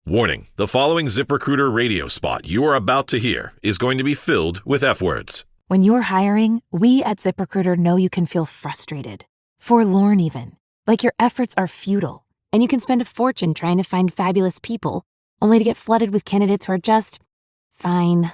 Warning, the following ZipRecruiter radio spot you are about to hear is going to be filled with F-words. When you're hiring, we at ZipRecruiter know you can feel frustrated, forlorn even, like your efforts are futile, and you can spend a fortune trying to find fabulous people, only to get flooded with candidates who are just fine.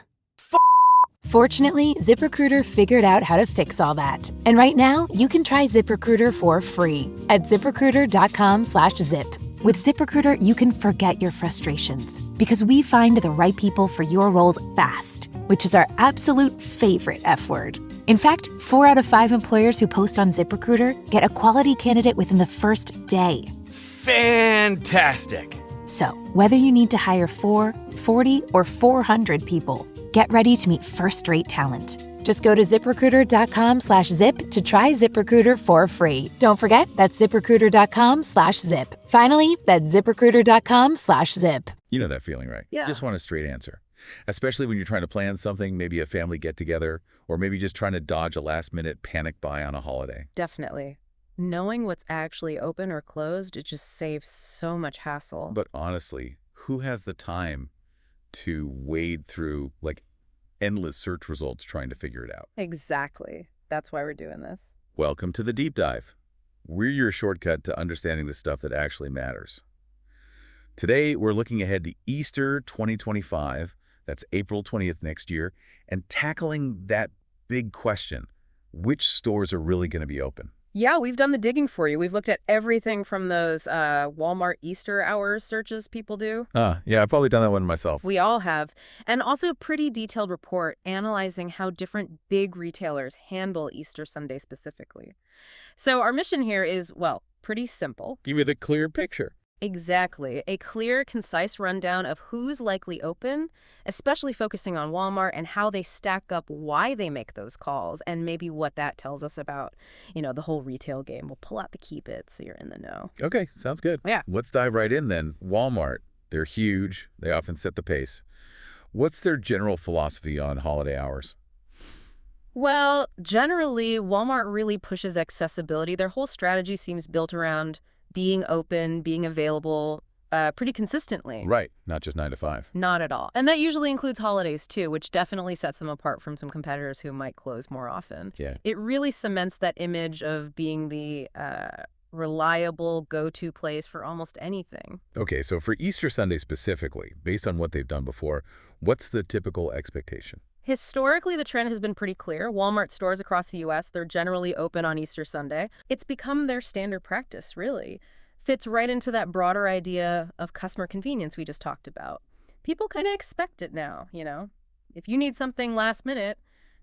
Fortunately, ZipRecruiter figured out how to fix all that. And right now, you can try ZipRecruiter for free at ZipRecruiter.com/zip. With ZipRecruiter, you can forget your frustrations because we find the right people for your roles fast, which is our absolute favorite F word. In fact, 4 out of 5 employers who post on ZipRecruiter get a quality candidate within the first day. Fantastic! So, whether you need to hire 4, 40, or 400 people, get ready to meet first-rate talent. Just go to ZipRecruiter.com/zip to try ZipRecruiter for free. Don't forget, that's ZipRecruiter.com/zip. Finally, that's ZipRecruiter.com/zip. You know that feeling, right? Yeah. You just want a straight answer. Especially when you're trying to plan something, maybe a family get-together, or maybe just trying to dodge a last-minute panic buy on a holiday. Definitely. Knowing what's actually open or closed, it just saves so much hassle. But honestly, who has the time to wade through, endless search results trying to figure it out? Exactly. That's why we're doing this. Welcome to the Deep Dive. We're your shortcut to understanding the stuff that actually matters. Today, we're looking ahead to Easter 2025, that's April 20th next year, and tackling that big question, which stores are really going to be open? Yeah, we've done the digging for you. We've looked at everything from those Walmart Easter hours searches people do. Yeah, I've probably done that one myself. We all have. And also a pretty detailed report analyzing how different big retailers handle Easter Sunday specifically. So our mission here is, well, pretty simple. Give me the clear picture. Exactly. A clear, concise rundown of who's likely open, especially focusing on Walmart and how they stack up, why they make those calls, and maybe what that tells us about, the whole retail game. We'll pull out the key bits so you're in the know. Okay, sounds good. Yeah. Let's dive right in then. Walmart, they're huge. They often set the pace. What's their general philosophy on holiday hours? Well, generally, Walmart really pushes accessibility. Their whole strategy seems built around being open, being available pretty consistently. Right, not just 9 to 5. Not at all. And that usually includes holidays, too, which definitely sets them apart from some competitors who might close more often. Yeah. It really cements that image of being the reliable go-to place for almost anything. Okay, so for Easter Sunday specifically, based on what they've done before, what's the typical expectation? Historically, the trend has been pretty clear. Walmart stores across the U.S., they're generally open on Easter Sunday. It's become their standard practice, really. Fits right into that broader idea of customer convenience we just talked about. People kind of expect it now, If you need something last minute,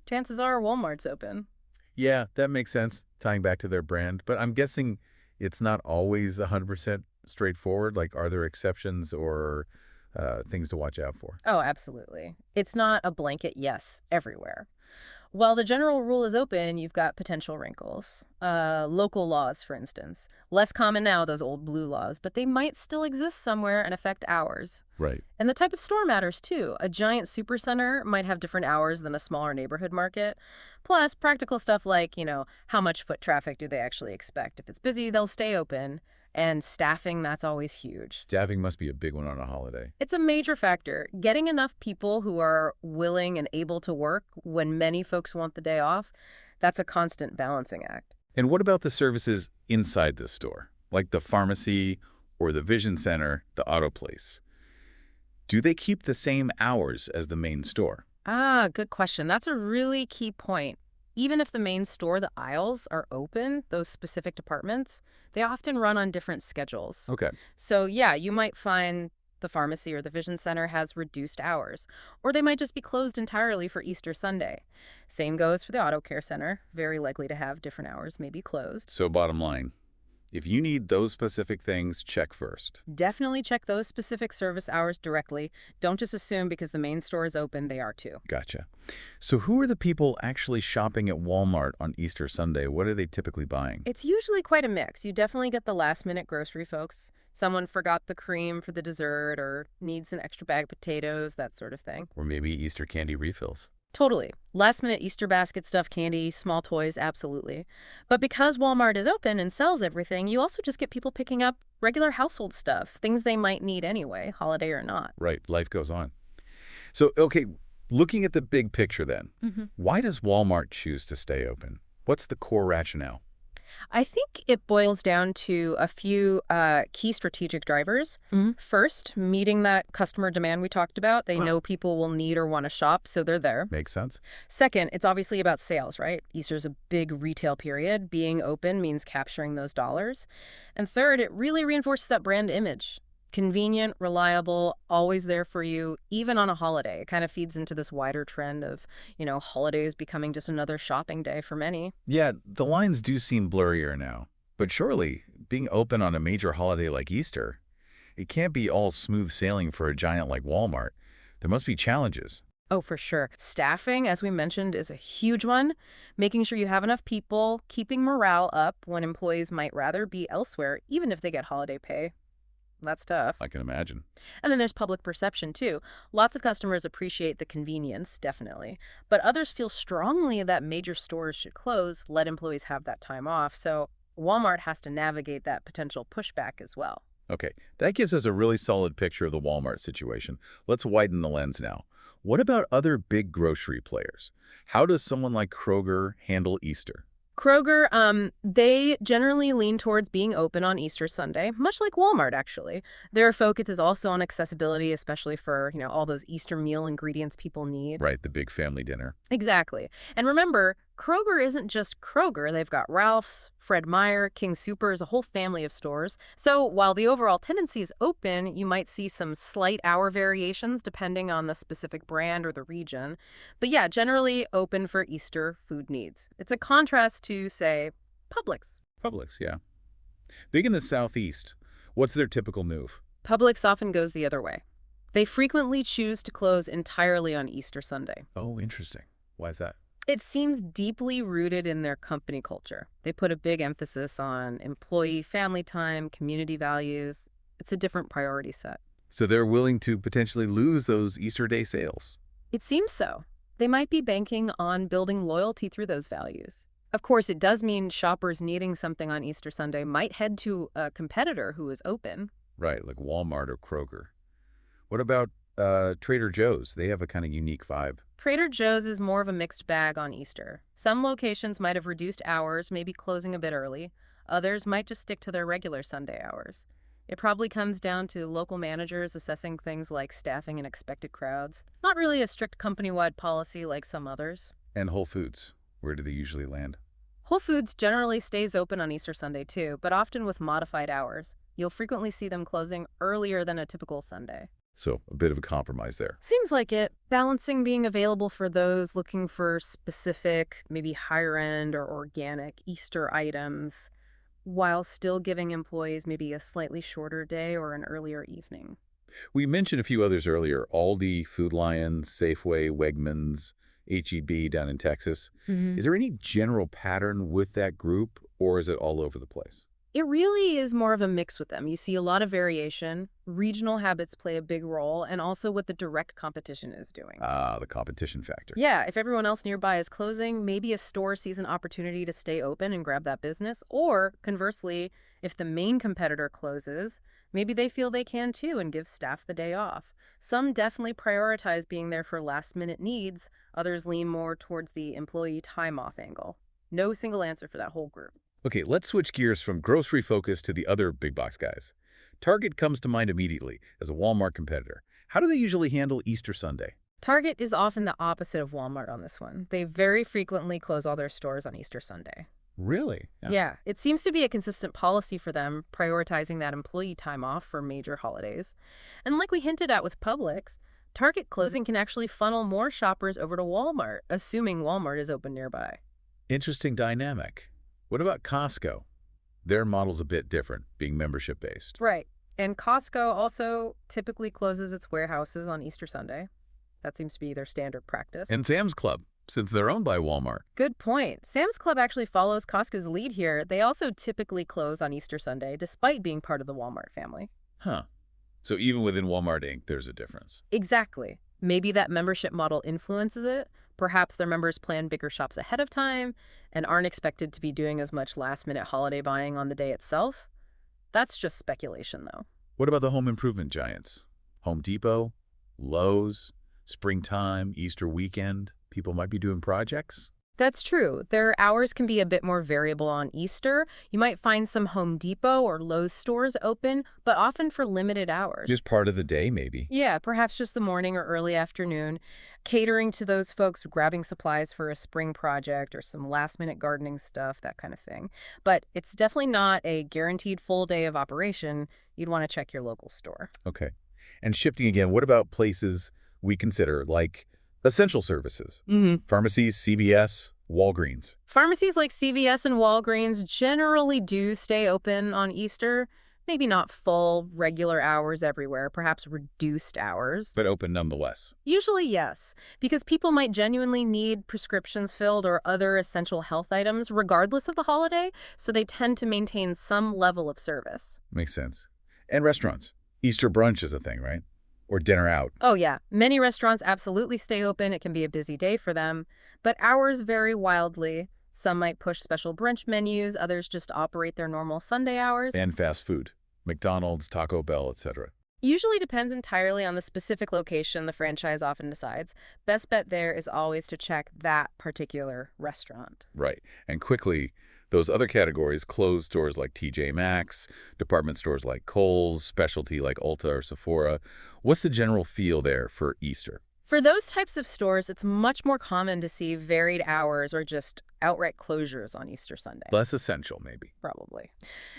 chances are Walmart's open. Yeah, that makes sense, tying back to their brand. But I'm guessing it's not always 100% straightforward. Are there exceptions or things to watch out for? Oh, absolutely. It's not a blanket yes everywhere. While the general rule is open, you've got potential wrinkles. Local laws, for instance. Less common now, those old blue laws, but they might still exist somewhere and affect hours. Right. And the type of store matters, too. A giant supercenter might have different hours than a smaller neighborhood market. Plus, practical stuff like, how much foot traffic do they actually expect? If it's busy, they'll stay open. And staffing, that's always huge. Staffing must be a big one on a holiday. It's a major factor. Getting enough people who are willing and able to work when many folks want the day off, that's a constant balancing act. And what about the services inside the store, like the pharmacy or the vision center, the auto place? Do they keep the same hours as the main store? Good question. That's a really key point. Even if the main store, the aisles, are open, those specific departments, they often run on different schedules. Okay. So, yeah, you might find the pharmacy or the vision center has reduced hours, or they might just be closed entirely for Easter Sunday. Same goes for the auto care center, very likely to have different hours, maybe closed. So bottom line, if you need those specific things, check first. Definitely check those specific service hours directly. Don't just assume because the main store is open, they are too. Gotcha. So who are the people actually shopping at Walmart on Easter Sunday? What are they typically buying? It's usually quite a mix. You definitely get the last-minute grocery folks. Someone forgot the cream for the dessert or needs an extra bag of potatoes, that sort of thing. Or maybe Easter candy refills. Totally. Last-minute Easter basket stuff, candy, small toys, absolutely. But because Walmart is open and sells everything, you also just get people picking up regular household stuff, things they might need anyway, holiday or not. Right, life goes on. So, okay, looking at the big picture then, why does Walmart choose to stay open? What's the core rationale? I think it boils down to a few key strategic drivers. First, meeting that customer demand we talked about. They know people will need or want to shop, so they're there. Makes sense. Second, it's obviously about sales, right? Easter's a big retail period. Being open means capturing those dollars. And third, it really reinforces that brand image. Convenient, reliable, always there for you, even on a holiday. It kind of feeds into this wider trend of, holidays becoming just another shopping day for many. Yeah, the lines do seem blurrier now. But surely, being open on a major holiday like Easter, it can't be all smooth sailing for a giant like Walmart. There must be challenges. Oh, for sure. Staffing, as we mentioned, is a huge one. Making sure you have enough people, keeping morale up when employees might rather be elsewhere, even if they get holiday pay. That's tough. I can imagine. And then there's public perception, too. Lots of customers appreciate the convenience, definitely. But others feel strongly that major stores should close, let employees have that time off. So Walmart has to navigate that potential pushback as well. Okay, that gives us a really solid picture of the Walmart situation. Let's widen the lens now. What about other big grocery players? How does someone like Kroger handle Easter? Kroger, they generally lean towards being open on Easter Sunday, much like Walmart, actually. Their focus is also on accessibility, especially for, all those Easter meal ingredients people need. Right, the big family dinner. Exactly. And remember, Kroger isn't just Kroger. They've got Ralph's, Fred Meyer, King Soopers, a whole family of stores. So while the overall tendency is open, you might see some slight hour variations depending on the specific brand or the region. But yeah, generally open for Easter food needs. It's a contrast to, say, Publix. Publix, yeah. Big in the Southeast. What's their typical move? Publix often goes the other way. They frequently choose to close entirely on Easter Sunday. Oh, interesting. Why is that? It seems deeply rooted in their company culture. They put a big emphasis on employee family time, community values. It's a different priority set. So they're willing to potentially lose those Easter Day sales? It seems so. They might be banking on building loyalty through those values. Of course, it does mean shoppers needing something on Easter Sunday might head to a competitor who is open. Right, like Walmart or Kroger. What about Trader Joe's? They have a kind of unique vibe. Trader Joe's is more of a mixed bag on Easter. Some locations might have reduced hours, maybe closing a bit early. Others might just stick to their regular Sunday hours. It probably comes down to local managers assessing things like staffing and expected crowds. Not really a strict company-wide policy like some others. And Whole Foods, where do they usually land? Whole Foods generally stays open on Easter Sunday too, but often with modified hours. You'll frequently see them closing earlier than a typical Sunday. So a bit of a compromise there. Seems like it. Balancing being available for those looking for specific, maybe higher-end or organic Easter items, while still giving employees maybe a slightly shorter day or an earlier evening. We mentioned a few others earlier, Aldi, Food Lion, Safeway, Wegmans, H-E-B down in Texas. Is there any general pattern with that group, or is it all over the place? It really is more of a mix with them. You see a lot of variation. Regional habits play a big role, and also what the direct competition is doing. The competition factor. Yeah, if everyone else nearby is closing, maybe a store sees an opportunity to stay open and grab that business. Or, conversely, if the main competitor closes, maybe they feel they can too and give staff the day off. Some definitely prioritize being there for last-minute needs. Others lean more towards the employee time-off angle. No single answer for that whole group. Okay, let's switch gears from grocery focus to the other big box guys. Target comes to mind immediately as a Walmart competitor. How do they usually handle Easter Sunday? Target is often the opposite of Walmart on this one. They very frequently close all their stores on Easter Sunday. Really? Yeah, it seems to be a consistent policy for them, prioritizing that employee time off for major holidays. And like we hinted at with Publix, Target closing can actually funnel more shoppers over to Walmart, assuming Walmart is open nearby. Interesting dynamic. What about Costco? Their model's a bit different, being membership-based. Right. And Costco also typically closes its warehouses on Easter Sunday. That seems to be their standard practice. And Sam's Club, since they're owned by Walmart. Good point. Sam's Club actually follows Costco's lead here. They also typically close on Easter Sunday, despite being part of the Walmart family. Huh. So even within Walmart Inc., there's a difference. Exactly. Maybe that membership model influences it, Perhaps their members plan bigger shops ahead of time and aren't expected to be doing as much last-minute holiday buying on the day itself. That's just speculation, though. What about the home improvement giants? Home Depot, Lowe's, springtime, Easter weekend. People might be doing projects? That's true. Their hours can be a bit more variable on Easter. You might find some Home Depot or Lowe's stores open, but often for limited hours. Just part of the day, maybe. Yeah, perhaps just the morning or early afternoon, catering to those folks grabbing supplies for a spring project or some last-minute gardening stuff, that kind of thing. But it's definitely not a guaranteed full day of operation. You'd want to check your local store. Okay. And shifting again, what about places we consider like essential services? Pharmacies, CVS, Walgreens. Pharmacies like CVS and Walgreens generally do stay open on Easter. Maybe not full, regular hours everywhere, perhaps reduced hours. But open nonetheless. Usually, yes, because people might genuinely need prescriptions filled or other essential health items regardless of the holiday, so they tend to maintain some level of service. Makes sense. And restaurants. Easter brunch is a thing, right? Or dinner out. Oh, yeah. Many restaurants absolutely stay open. It can be a busy day for them, but hours vary wildly. Some might push special brunch menus, others just operate their normal Sunday hours. And fast food. McDonald's, Taco Bell, etc. Usually depends entirely on the specific location the franchise often decides. Best bet there is always to check that particular restaurant. Right. And quickly, those other categories, clothes stores like TJ Maxx, department stores like Kohl's, specialty like Ulta or Sephora. What's the general feel there for Easter? For those types of stores, it's much more common to see varied hours or just outright closures on Easter Sunday. Less essential, maybe. Probably.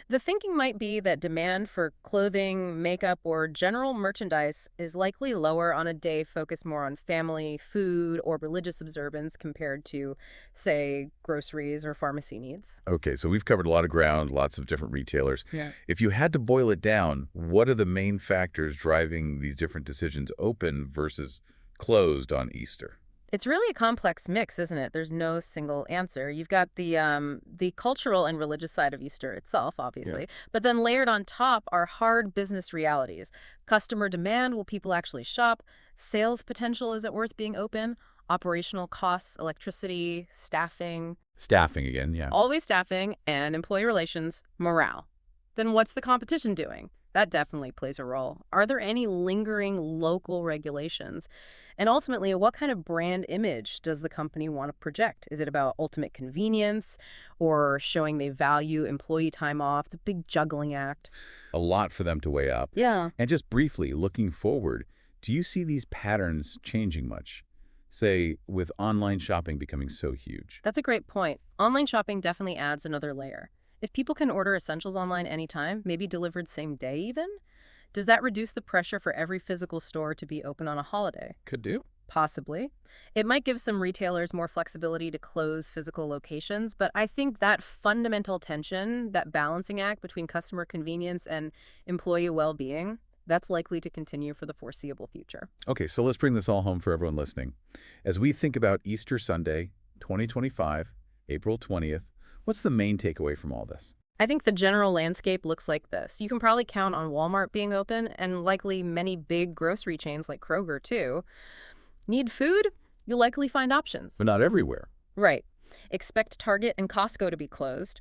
The thinking might be that demand for clothing, makeup, or general merchandise is likely lower on a day focused more on family, food, or religious observance compared to, say, groceries or pharmacy needs. Okay, so we've covered a lot of ground, lots of different retailers. Yeah. If you had to boil it down, what are the main factors driving these different decisions open versus closed on Easter? It's really a complex mix, isn't it? There's no single answer. You've got the cultural and religious side of Easter itself, obviously, but then layered on top are hard business realities. Customer demand, will people actually shop? Sales potential, is it worth being open? Operational costs, electricity, staffing. Staffing again, yeah. Always staffing, and employee relations, morale. Then what's the competition doing? That definitely plays a role. Are there any lingering local regulations? And ultimately, what kind of brand image does the company want to project? Is it about ultimate convenience or showing they value employee time off? It's a big juggling act. A lot for them to weigh up. Yeah. And just briefly, looking forward, do you see these patterns changing much? Say, with online shopping becoming so huge? That's a great point. Online shopping definitely adds another layer. If people can order essentials online anytime, maybe delivered same day even, does that reduce the pressure for every physical store to be open on a holiday? Could do. Possibly. It might give some retailers more flexibility to close physical locations, but I think that fundamental tension, that balancing act between customer convenience and employee well-being, that's likely to continue for the foreseeable future. Okay, so let's bring this all home for everyone listening. As we think about Easter Sunday, 2025, April 20th, what's the main takeaway from all this? I think the general landscape looks like this. You can probably count on Walmart being open and likely many big grocery chains like Kroger too. Need food? You'll likely find options. But not everywhere. Right. Expect Target and Costco to be closed.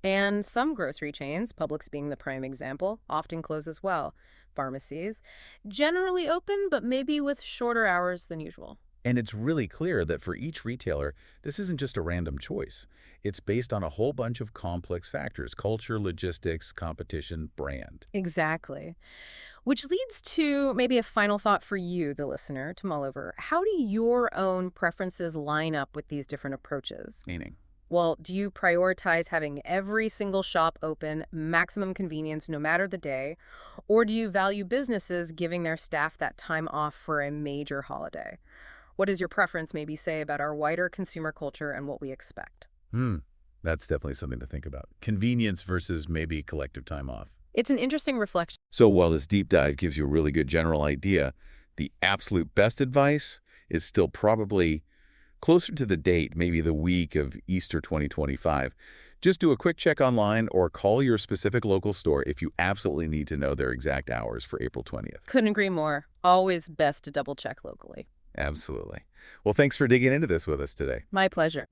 And some grocery chains, Publix being the prime example, often close as well. Pharmacies, generally open, but maybe with shorter hours than usual. And it's really clear that for each retailer, this isn't just a random choice. It's based on a whole bunch of complex factors: culture, logistics, competition, brand. Exactly. Which leads to maybe a final thought for you, the listener, to mull over. How do your own preferences line up with these different approaches? Meaning? Well, do you prioritize having every single shop open, maximum convenience no matter the day, or do you value businesses giving their staff that time off for a major holiday? What does your preference maybe say about our wider consumer culture and what we expect? That's definitely something to think about. Convenience versus maybe collective time off. It's an interesting reflection. So while this deep dive gives you a really good general idea, the absolute best advice is still probably closer to the date, maybe the week of Easter 2025. Just do a quick check online or call your specific local store if you absolutely need to know their exact hours for April 20th. Couldn't agree more. Always best to double check locally. Absolutely. Well, thanks for digging into this with us today. My pleasure.